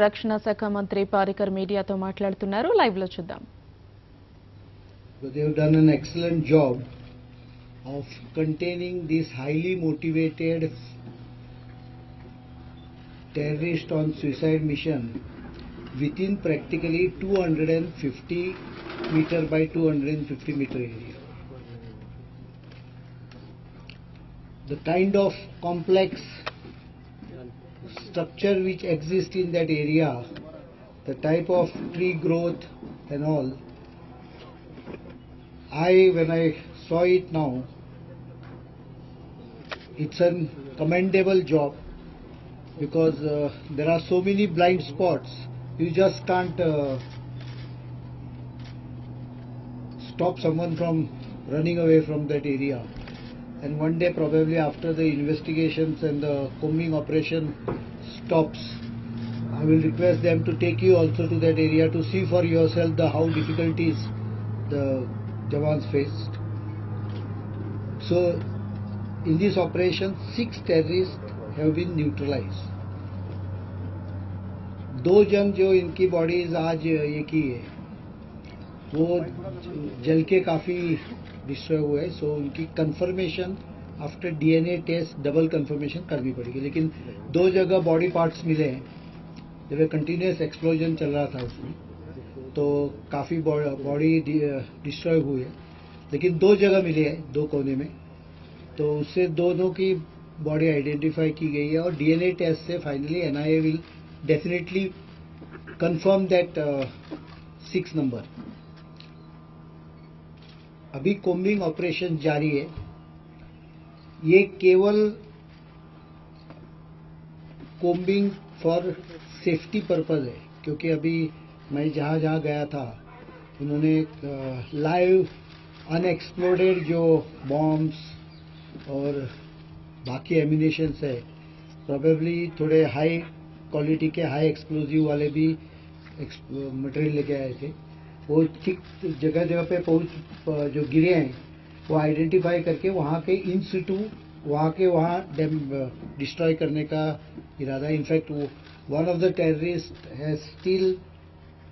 రక్షణ శాఖ మంత్రి పారికర్ మీడియాతో మాట్లాడుతున్నారు. లైవ్ లో చూద్దాం. They have done an excellent job of containing this highly motivated terrorist on suicide mission within practically 250 meter by 250 meter area. The kind of complex structure which exists in that area, the type of tree growth and all, when I saw it now, it's a commendable job because there are so many blind spots. You just can't stop someone from running away from that area. And one day, probably after the investigations and the combing operation stops, I will request them to take you also to that area to see for yourself how difficulties the Jawans faced. So, in this operation, 6 terrorists have been neutralized. 2 जन जो इनकी bodies आज ये की है वो जल के काफ़ी डिस्ट्रॉय हुए हैं. सो उनकी confirmation after DNA test double confirmation करनी पड़ेगी. लेकिन 2 जगह बॉडी पार्ट्स मिले हैं जब कंटिन्यूस एक्सप्लोजन चल रहा था उसमें, तो काफ़ी बॉडी डिस्ट्रॉय हुई है. लेकिन 2 जगह मिले हैं 2 कोने में, तो उससे दोनों की बॉडी आइडेंटिफाई की गई है और डीएनए टेस्ट से finally NIA will definitely confirm that 6 number. अभी कोम्बिंग ऑपरेशन जारी है. ये केवल कोम्बिंग फॉर सेफ्टी पर्पज है, क्योंकि अभी मैं जहाँ जहाँ गया था उन्होंने लाइव अनएक्सप्लोडेड जो बॉम्ब्स और बाकी एम्यूनेशंस है, प्रोबेबली थोड़े हाई क्वालिटी के हाई एक्सप्लोजिव वाले भी मटेरियल लेके आए थे. वो ठीक जगह जगह पे पहुंच जो गिरे हैं वो आइडेंटिफाई करके वहाँ के इन सिटू वहाँ डिस्ट्रॉय करने का इरादा. In fact one of the terrorist has still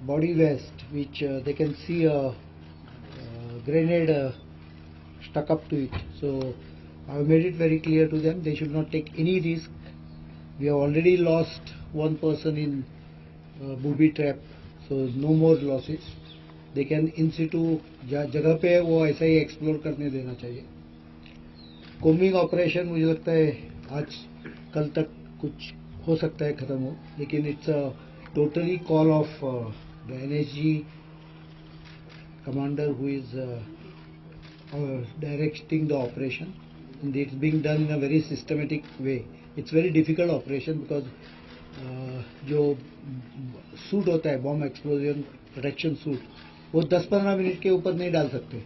body vest which they can see a grenade stuck up to it. So I have made it very clear to them they should not take any risk. We have already lost one person in booby trap, so no more losses. They can in situ जगह पे वो ऐसा ही explore करने देना चाहिए. Combing operation मुझे लगता है आज कल तक कुछ हो सकता है खत्म हो, लेकिन it's a totally call of the NSG commander who is directing the operation, and it's being done in a very systematic way. It's very difficult operation because जो सूट होता है बॉम्ब एक्सप्लोजन प्रोटेक्शन सूट, वो 10-15 minute के ऊपर नहीं डाल सकते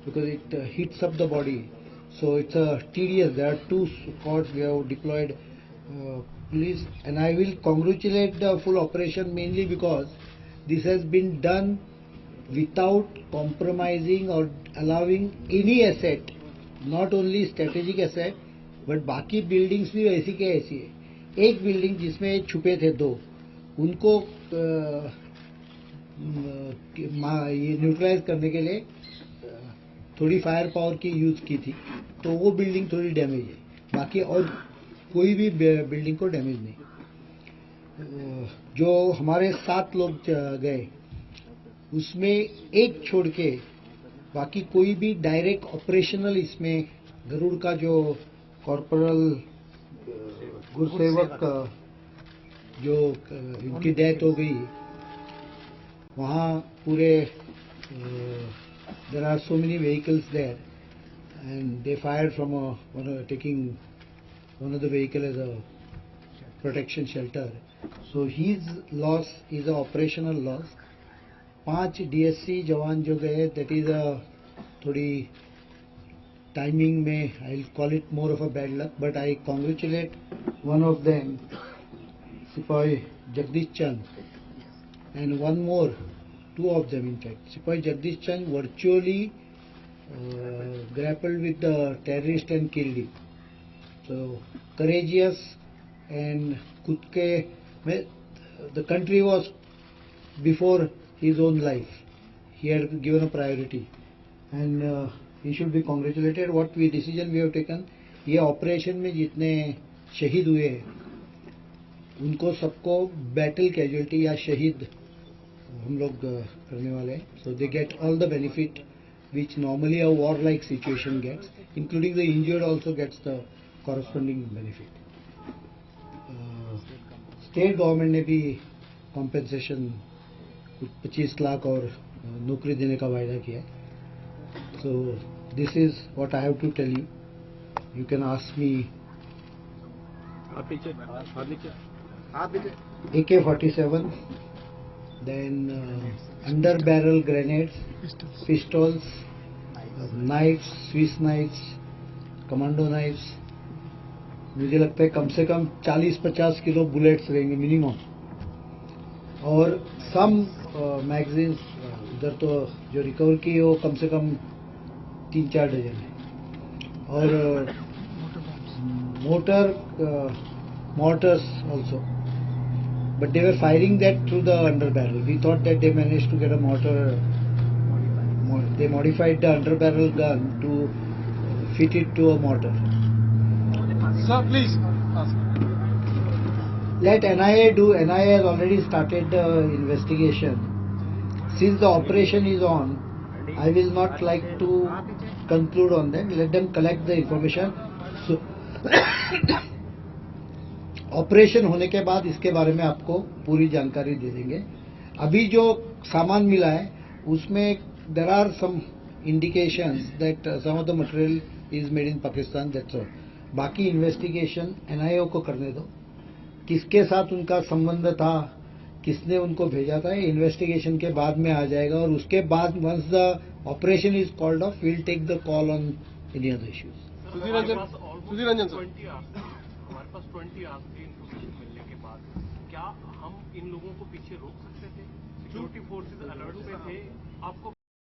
because it heats up the body. So it's a tedious. There are 2 squads we have deployed police, and I will congratulate the full operation mainly because this has been done without compromising or allowing any asset, not only strategic asset, but बाकी buildings भी ऐसी के ऐसी है. एक building जिसमें छुपे थे 2, उनको ये न्यूट्रलाइज करने के लिए थोड़ी फायर पावर की यूज की थी, तो वो बिल्डिंग थोड़ी डैमेज है. बाकी और कोई भी बिल्डिंग को डैमेज नहीं. जो हमारे 7 लोग गए उसमें एक छोड़ के बाकी कोई भी डायरेक्ट ऑपरेशनल, इसमें गरुड़ का जो कॉर्पोरल गुरसेवक जो इनकी डेथ हो गई, वहाँ पूरे there are so many vehicles there and they fired from taking one of the vehicle as a protection shelter. So his loss is a operational loss. 5 DSC जवान जो गए, that is a थोड़ी timing में I'll call it more of a bad luck, but I congratulate one of them, सिपाही जगदीश चंद, and one more, 2 of them in fact. सिपाही जगदीश चंद virtually grappled with the terrorist and killed him. So courageous and खुद के में the country was before his own life. He had given a priority, and he should be congratulated. What we decision we have taken, ये operation में जितने शहीद हुए हैं, उनको सबको बैटल कैजुअलिटी या शहीद हम लोग करने वाले हैं. So they get all the benefit which normally a war-like situation gets, including the injured also gets the corresponding benefit. State government ने भी कॉम्पेंसेशन 25 लाख और नौकरी देने का वायदा किया है. So this is what I have to tell you. You can ask me. AK-47, then under barrel grenades, pistols, knives, Swiss knives, commando knives. मुझे लगता है कम से कम 40-50 किलो बुलेट्स रहेंगे मिनिमम. और सम मैगजीन्स उधर तो जो रिकवर की वो कम से कम 3-4 डजन है. और mortars also. But they were firing that through the under barrel. We thought that they managed to get a mortar. They modified the under barrel gun to fit it to a mortar. Sir, please. Let NIA do. NIA has already started the investigation. Since the operation is on, I will not like to conclude on them. Let them collect the information. So, operation होने के बाद इसके बारे में आपको पूरी जानकारी दे देंगे. अभी जो सामान मिला है उसमें there are some indications that some of the material is made in Pakistan. That's all. बाकी इन्वेस्टिगेशन एनआईओ को करने दो. किसके साथ उनका संबंध था, किसने उनको भेजा था, ये इन्वेस्टिगेशन के बाद में आ जाएगा. और उसके बाद once the operation is called off, we will take the call on any other issues. Sudhir Ranjan sir. हमारे पास 20 आवर्स की इन्फॉर्मेशन मिलने के बाद क्या हम इन लोगों को पीछे रोक सकते थे? सिक्योरिटी फोर्सेस अलर्ट पे थे. आपको